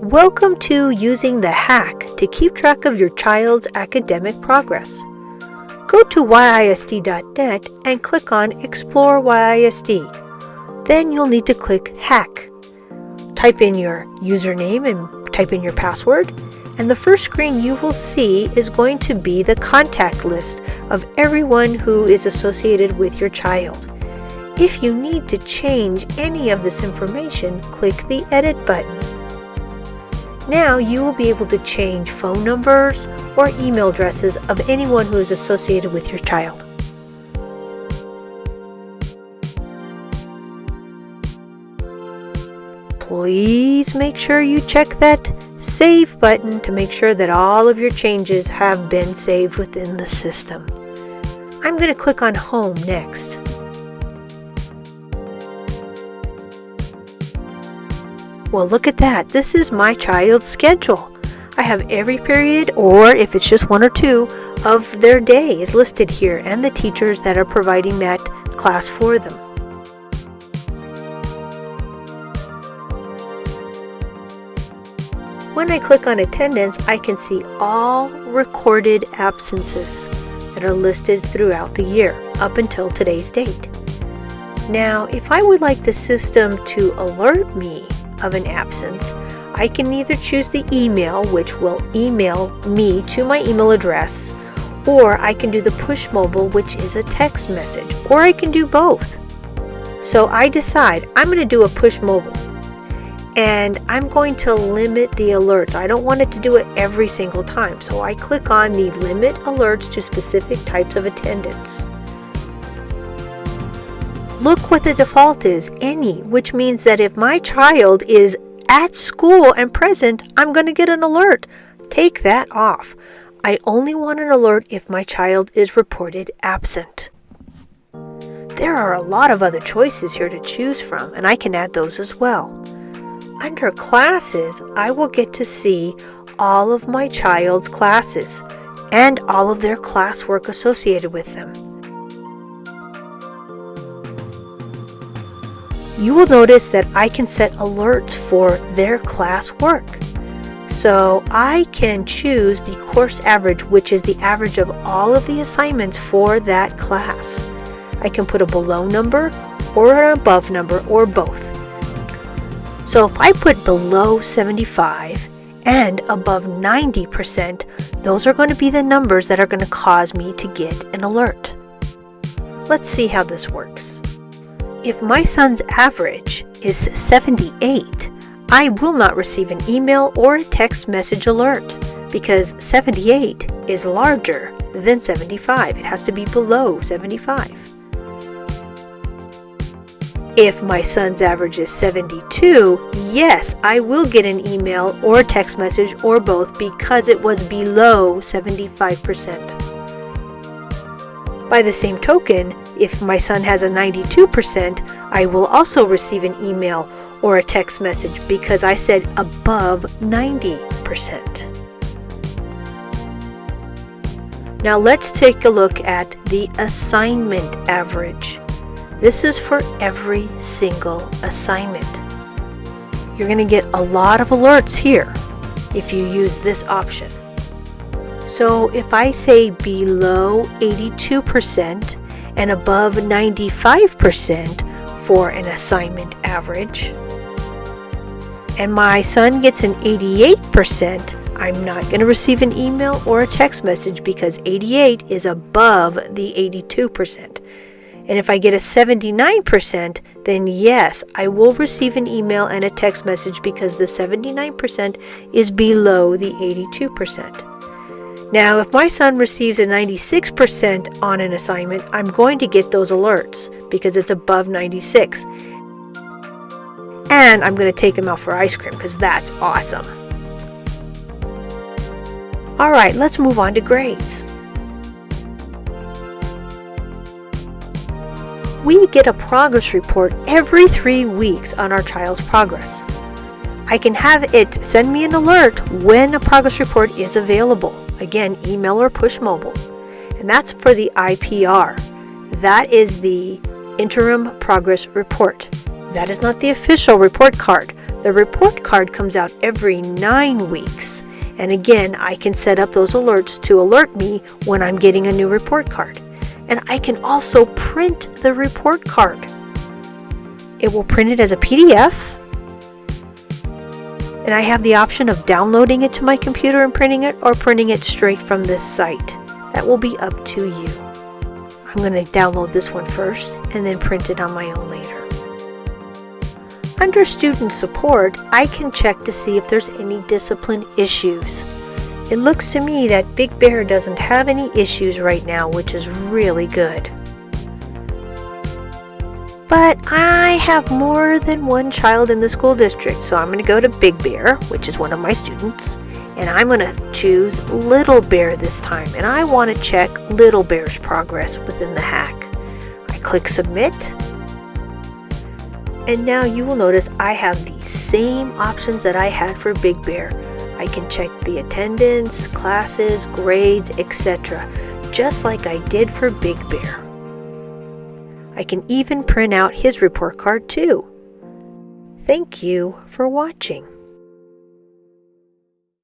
Welcome to using the HAC to keep track of your child's academic progress. Go to YISD.net and click on Explore YISD. Then you'll need to click HAC. Type in your username and type in your password, and the first screen you will see is going to be the contact list of everyone who is associated with your child. If you need to change any of this information, click the Edit button. Now you will be able to change phone numbers or email addresses of anyone who is associated with your child. Please make sure you check that Save button to make sure that all of your changes have been saved within the system. I'm going to click on Home next. Well, look at that. This is my child's schedule. I have every period, or if it's just one or two, of their day is listed here, and the teachers that are providing that class for them. When I click on attendance, I can see all recorded absences that are listed throughout the year up until today's date. Now, if I would like the system to alert me of an absence, I can either choose the email, which will email me to my email address, or I can do the push mobile, which is a text message, or I can do both. So I decide I'm going to do a push mobile, and I'm going to limit the alerts. I don't want it to do it every single time, so I click on the limit alerts to specific types of attendance. Look what the default is, any, which means that if my child is at school and present, I'm going to get an alert. Take that off. I only want an alert if my child is reported absent. There are a lot of other choices here to choose from, and I can add those as well. Under classes, I will get to see all of my child's classes and all of their classwork associated with them. You will notice that I can set alerts for their class work. So I can choose the course average, which is the average of all of the assignments for that class. I can put a below number or an above number or both. So if I put below 75 and above 90%, those are going to be the numbers that are going to cause me to get an alert. Let's see how this works. If my son's average is 78, I will not receive an email or a text message alert because 78 is larger than 75. It has to be below 75. If my son's average is 72, yes, I will get an email or a text message or both because it was below 75%. By the same token, if my son has a 92%, I will also receive an email or a text message because I said above 90%. Now let's take a look at the assignment average. This is for every single assignment. You're going to get a lot of alerts here if you use this option. So if I say below 82% and above 95% for an assignment average, and my son gets an 88%, I'm not going to receive an email or a text message because 88 is above the 82%. And if I get a 79%, then yes, I will receive an email and a text message because the 79% is below the 82%. Now, if my son receives a 96% on an assignment, I'm going to get those alerts because it's above 96. And I'm going to take him out for ice cream because that's awesome. All right, let's move on to grades. We get a progress report every 3 weeks on our child's progress. I can have it send me an alert when a progress report is available. Again, email or push mobile. And that's for the IPR. That is the interim progress report. That is not the official report card. The report card comes out every 9 weeks. And again, I can set up those alerts to alert me when I'm getting a new report card. And I can also print the report card. It will print it as a PDF. And I have the option of downloading it to my computer and printing it, or printing it straight from this site. That will be up to you. I'm going to download this one first and then print it on my own later. Under Student Support, I can check to see if there's any discipline issues. It looks to me that Big Bear doesn't have any issues right now, which is really good. But I have more than one child in the school district, so I'm going to go to Big Bear, which is one of my students, and I'm going to choose Little Bear this time, and I want to check Little Bear's progress within the HAC. I click Submit. And now you will notice I have the same options that I had for Big Bear. I can check the attendance, classes, grades, etc., just like I did for Big Bear. I can even print out his report card too. Thank you for watching.